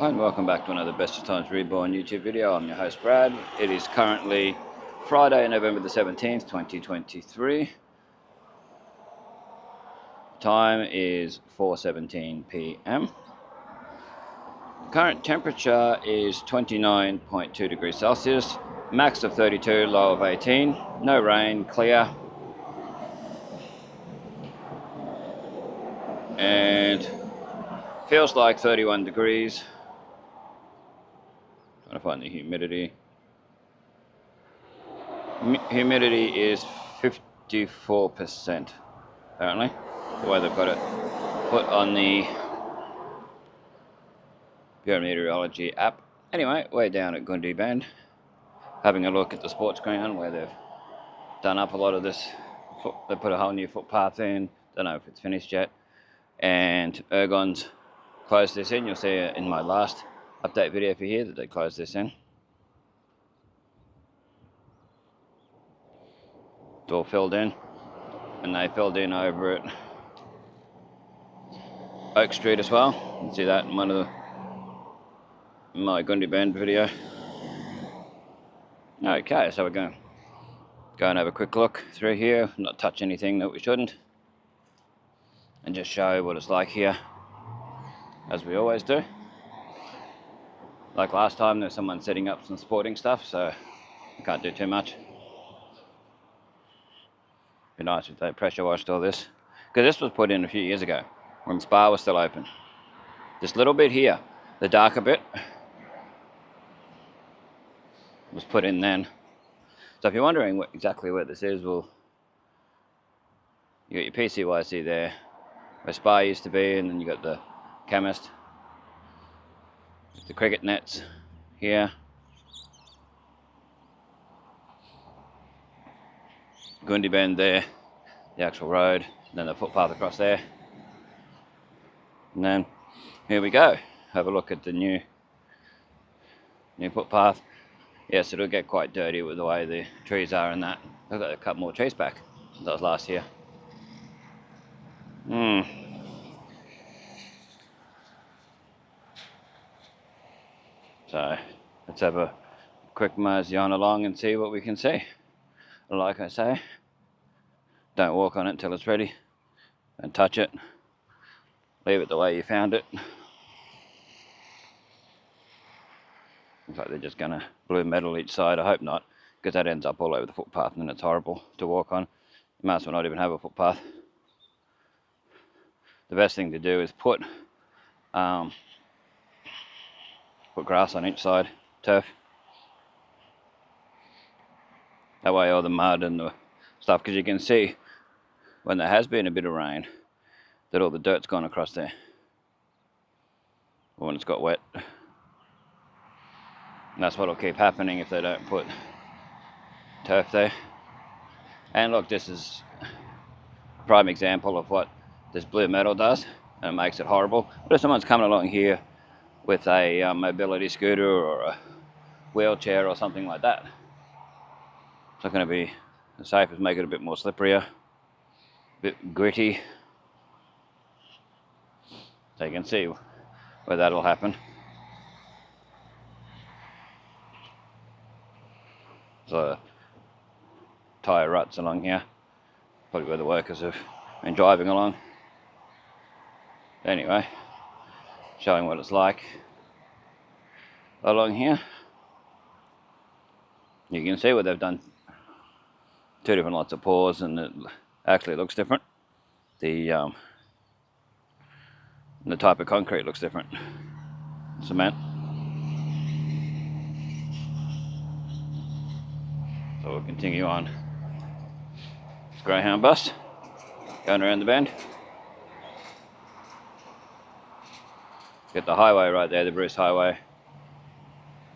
And welcome back to another Bestestimes Reborn YouTube video. I'm your host Brad. It is currently Friday, November the 17th, 2023. Time is 4:17 p.m. Current temperature is 29.2 degrees Celsius, max of 32, low of 18. No rain, clear. And feels like 31 degrees. Trying to find the humidity. Humidity is 54%, apparently, the way they've got it put on the Meteorology app. Anyway, we're down at Goondi Bend, having a look at the sports ground where they've done up a lot of this. They put a whole new footpath in, don't know if it's finished yet, and Ergon's closed this in. You'll see it in my last update video for here that they closed this in. It's all filled in, and they filled in over at Oak Street as well. You can see that in one of my Goondi Bend video. Okay, so we're going to go and have a quick look through here, not touch anything that we shouldn't, and just show what it's like here, as we always do. Like last time, there's someone setting up some sporting stuff, so I can't do too much. Be nice if they pressure washed all this, because this was put in a few years ago when Spa was still open. This little bit here, the darker bit, was put in then. So if you're wondering exactly where this is, well, you got your PCYC there, where Spa used to be, and then you got the chemist, the cricket nets here, Goondi Bend there, the actual road, and then the footpath across there. And then here we go, have a look at the new footpath. Yes, it'll get quite dirty with the way the trees are and that. I've got to cut more trees back since that was last year. So let's have a quick mosey on along and see what we can see. Like I say, don't walk on it until it's ready, and touch it, leave it the way you found it. Looks like they're just gonna blue metal each side. I hope not, because that ends up all over the footpath and then it's horrible to walk on. You might as well not even have a footpath. The best thing to do is put grass on each side, turf. That way all the mud and the stuff, because you can see when there has been a bit of rain that all the dirt's gone across there, or when it's got wet. And that's what'll keep happening if they don't put turf there. And look, this is a prime example of what this blue metal does, and it makes it horrible. But if someone's coming along here with a mobility scooter or a wheelchair or something like that, it's not going to be as safe as make it a bit more slipperier, a bit gritty. So you can see where that'll happen. So tyre ruts along here, probably where the workers have been driving along. Anyway, showing what it's like along here. You can see where they've done two different lots of pours, and it actually looks different. The type of concrete looks different. Cement. So we'll continue on. It's Greyhound bus going around the bend. Get the highway right there, the Bruce Highway,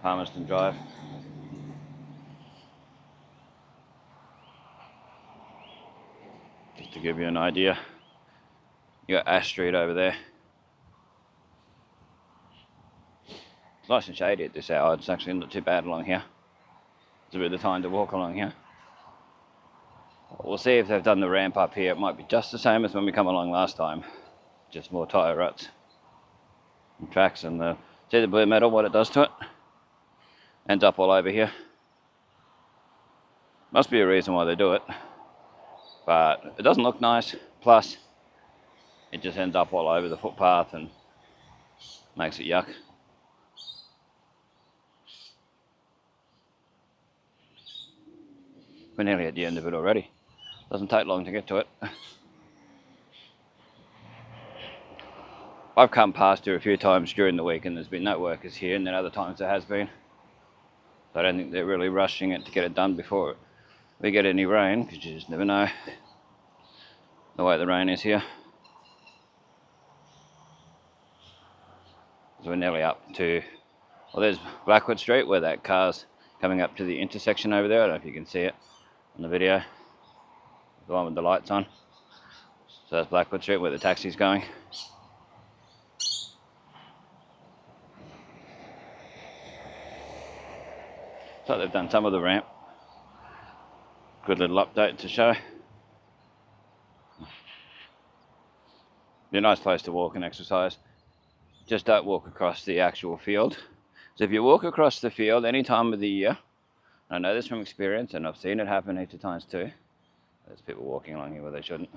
Palmerston Drive. Just to give you an idea, you got Ash Street over there. It's nice and shady at this hour. It's actually not too bad along here. It's a bit of time to walk along here. We'll see if they've done the ramp up here. It might be just the same as when we come along last time, just more tyre ruts and tracks, and the See the blue metal, what it does to it? Ends up all over here. Must be a reason why they do it. But it doesn't look nice. Plus, it just ends up all over the footpath and makes it yuck. We're nearly at the end of it already. Doesn't take long to get to it. I've come past here a few times during the week and there's been no workers here, and then other times there has been. So I don't think they're really rushing it to get it done before we get any rain, because you just never know the way the rain is here. So we're nearly up to, well, there's Blackwood Street where that car's coming up to the intersection over there. I don't know if you can see it on the video, the one with the lights on. So that's Blackwood Street where the taxi's going. So they've done some of the ramp. Good little update to show. Be a nice place to walk and exercise. Just don't walk across the actual field. So if you walk across the field any time of the year, I know this from experience and I've seen it happen heaps of times too. There's people walking along here where they shouldn't.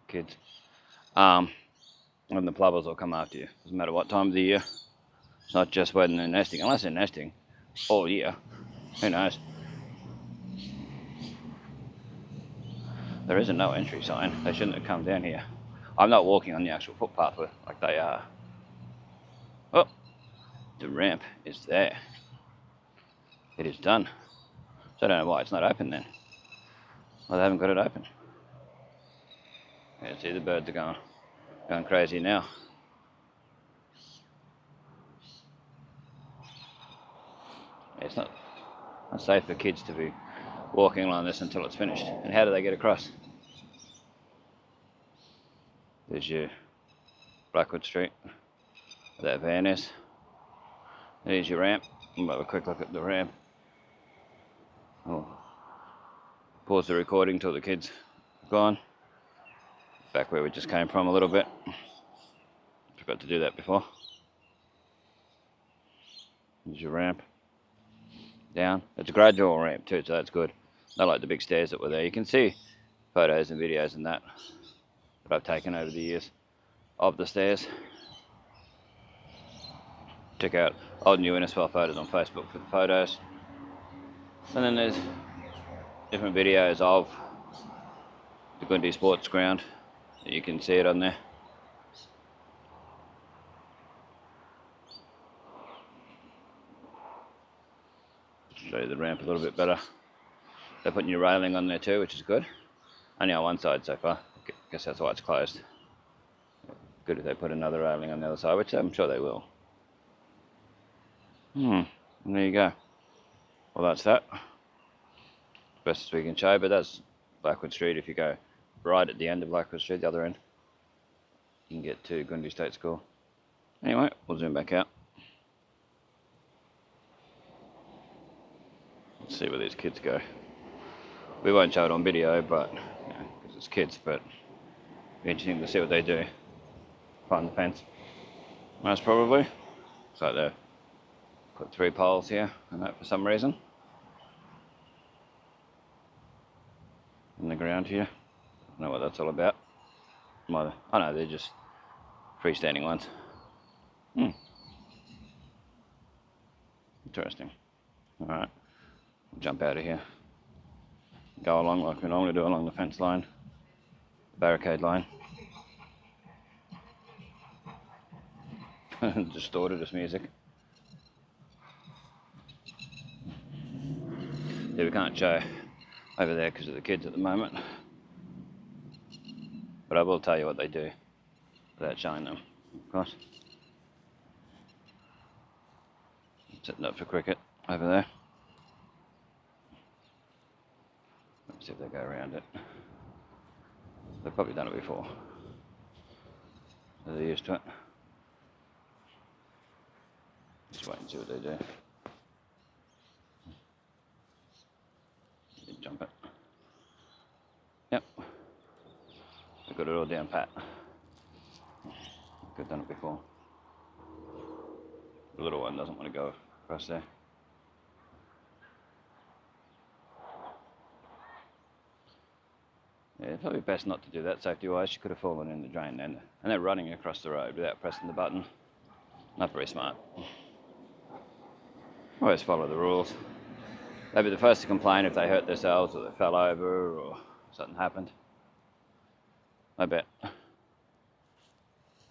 Kids. And the plovers will come after you. Doesn't matter what time of the year. It's not just when they're nesting, unless they're nesting all year. Who knows? There is a no entry sign. They shouldn't have come down here. I'm not walking on the actual footpath like they are. Oh, the ramp is there. It is done. So I don't know why it's not open then. Well, they haven't got it open. Yeah, see the birds are going crazy now. It's not safe for kids to be walking along this until it's finished. And how do they get across? There's your Blackwood Street, where that van is. There's your ramp. We'll have a quick look at the ramp. Oh. Pause the recording till the kids are gone. Back where we just came from a little bit. Forgot to do that before. There's your ramp. Down. It's a gradual ramp too, so that's good. Not like the big stairs that were there. You can see photos and videos and that I've taken over the years of the stairs. Check out old new Innisfail photos on Facebook for the photos. And then there's different videos of the Goondi sports ground. You can see it on there. Show you the ramp a little bit better. They're putting new railing on there too, which is good. Only on one side so far. I guess that's why it's closed. Good if they put another railing on the other side, which I'm sure they will. And there you go. Well, that's that. Best as we can show, but that's Blackwood Street. If you go right at the end of Blackwood Street, the other end, you can get to Goondi State School. Anyway, we'll zoom back out. Let's see where these kids go. We won't show it on video, but because it's kids, but it'll be interesting to see what they do. Find the fence. Most probably. So they've put 3 poles here and that for some reason. In the ground here. I don't know what that's all about. Oh no, they're just freestanding ones. Interesting. Alright. Jump out of here. Go along like we normally do along the fence line. Barricade line. Distorted this music. Yeah, we can't show over there because of the kids at the moment. But I will tell you what they do without showing them, of course. Setting up for cricket over there. Let's see if they go around it. They've probably done it before. So they're used to it. Just wait and see what they do. Jump it. Yep. They've got it all down pat. They've done it before. The little one doesn't want to go across there. Yeah, it's probably best not to do that safety-wise. She could have fallen in the drain then. And they're running across the road without pressing the button. Not very smart. Always follow the rules. They'd be the first to complain if they hurt themselves or they fell over or something happened. I bet.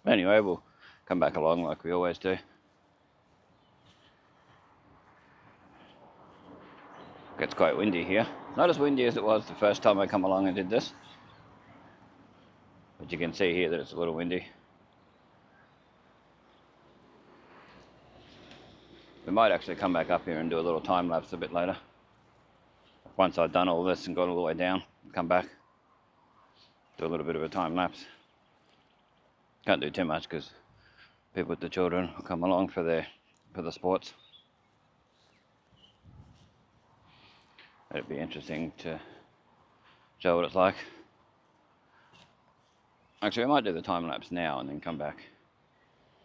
Anyway, we'll come back along like we always do. Gets quite windy here. Not as windy as it was the first time I come along and did this. But you can see here that it's a little windy. We might actually come back up here and do a little time lapse a bit later. Once I've done all this and got all the way down, come back, do a little bit of a time lapse. Can't do too much because people with the children will come along for the sports. It'd be interesting to show what it's like. Actually, we might do the time lapse now and then come back.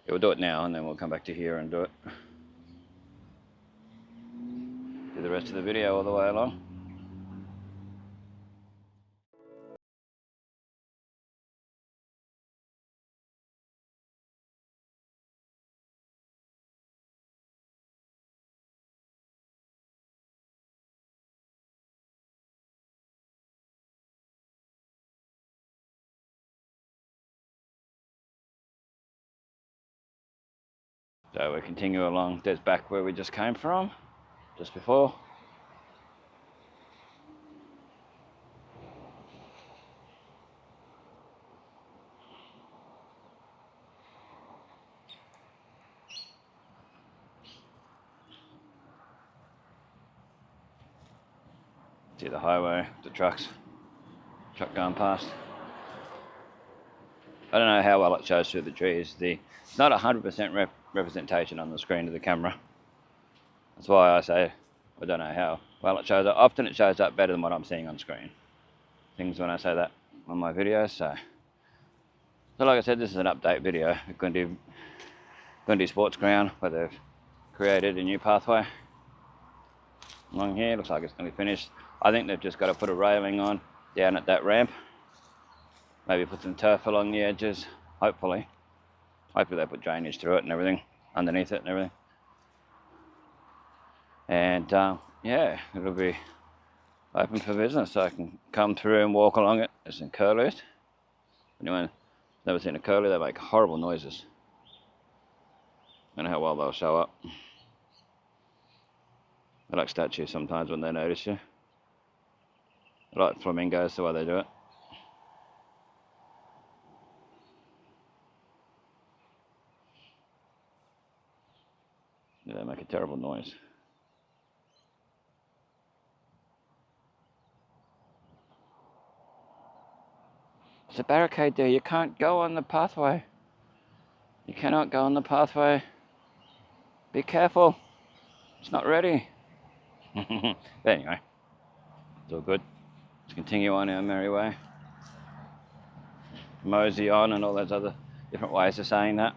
Yeah, we'll do it now and then we'll come back to here and do it. Do the rest of the video all the way along. So we continue along. There's back where we just came from, just before. See the highway, the truck going past. I don't know how well it shows through the trees. It's not 100% representation on the screen of the camera. That's why I say I don't know how well it shows up. Often it shows up better than what I'm seeing on screen. Things when I say that on my videos. So like I said, this is an update video. Goondi Sports Ground, where they've created a new pathway along here. Looks like it's going to be finished. I think they've just got to put a railing on down at that ramp. Maybe put some turf along the edges, hopefully. Hopefully they put drainage through it and everything, underneath it and everything. And yeah, it'll be open for business, so I can come through and walk along it. There's some curlews. Anyone's never seen a curlew, they make horrible noises. I don't know how well they'll show up. They're like statues sometimes when they notice you. They're like flamingos, the way they do it. Yeah, they make a terrible noise. There's a barricade there. You can't go on the pathway. You cannot go on the pathway. Be careful. It's not ready. But anyway, it's all good. Let's continue on our merry way. Mosey on and all those other different ways of saying that.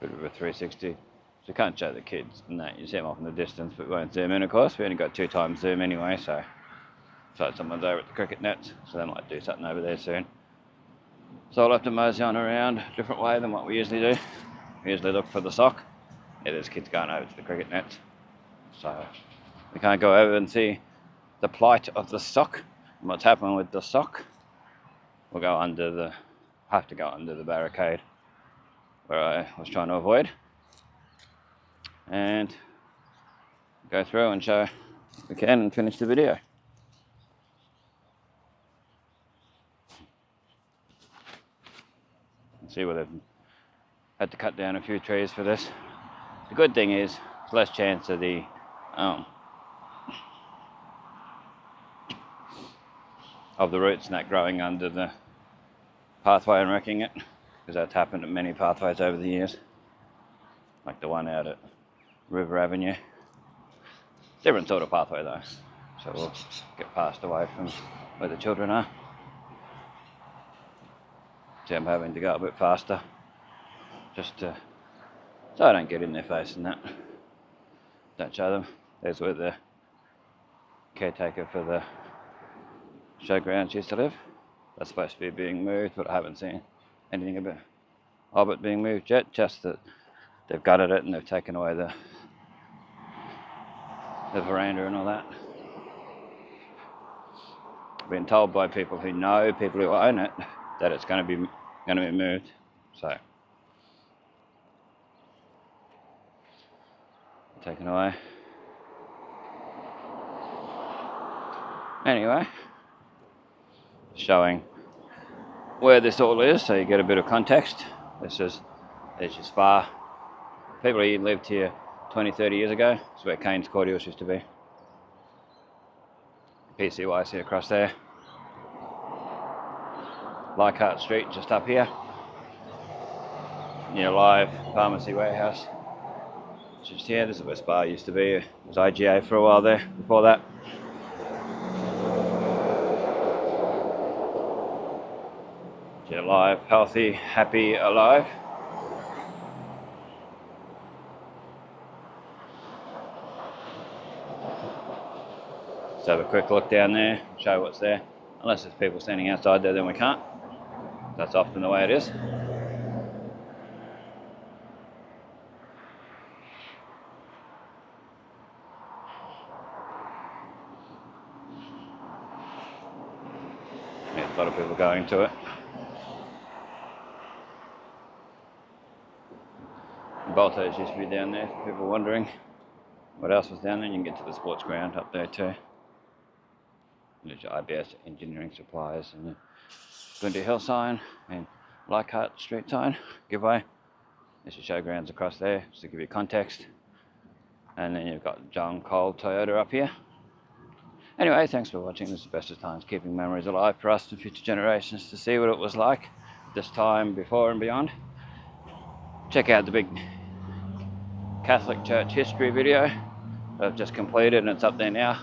Bit of a 360. So you can't show the kids and that. You see them off in the distance, but we won't zoom in, of course. We only got 2 times zoom anyway, so someone's over at the cricket nets, so they might do something over there soon. So I'll have to mosey on around a different way than what we usually do. We usually look for the sock. Yeah, there's kids going over to the cricket nets. So we can't go over and see the plight of the sock and what's happening with the sock. We'll have to go under the barricade where I was trying to avoid, and go through and show if we can and finish the video. See where they've had to cut down a few trees for this. The good thing is there's less chance of the of the roots and that growing under the pathway and wrecking it, because that's happened at many pathways over the years, like the one out at River Avenue. Different sort of pathway though, so we'll get past away from where the children are. See, I'm having to go a bit faster just to, so I don't get in their face and that. Don't show them. There's where the caretaker for the showgrounds used to live. That's supposed to be being moved, but I haven't seen anything of it being moved yet, just that they've gutted it and they've taken away the veranda and all that. I've been told by people who know, people who own it, that it's going to be moved. So taken away. Anyway, showing where this all is, so you get a bit of context. There's your spa. People who lived here 20, 30 years ago. It's where Kane's Cordials used to be. PCYC across there. Leichhardt Street just up here. Near Live Pharmacy Warehouse. Just here, this is where Spa used to be. It was IGA for a while there, before that. Yeah, Live, healthy, happy, alive. Let's have a quick look down there, show what's there. Unless there's people standing outside there, then we can't. That's often the way it is. Yeah, a lot of people going to it. Boltos used to be down there, for people wondering what else was down there. You can get to the sports ground up there too. There's your IBS Engineering Supplies and your Goondi Hill sign and Leichhardt Street sign, giveaway. There's your showgrounds across there, just to give you context. And then you've got John Cole Toyota up here. Anyway, thanks for watching. This is Bestestimes, keeping memories alive for us and future generations to see what it was like this time before and beyond. Check out the big Catholic Church history video that I've just completed, and it's up there now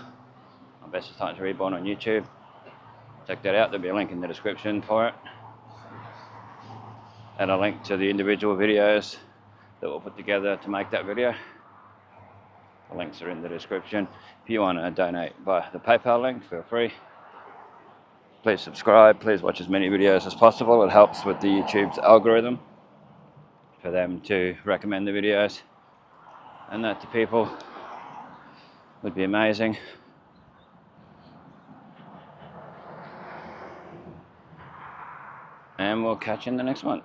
on Bestestimes Reborn on YouTube. Check that out. There'll be a link in the description for it, and a link to the individual videos that we'll put together to make that video. The links are in the description. If you want to donate via the PayPal link, feel free. Please subscribe. Please watch as many videos as possible. It helps with the YouTube's algorithm for them to recommend the videos, and that to people would be amazing. And we'll catch you in the next one.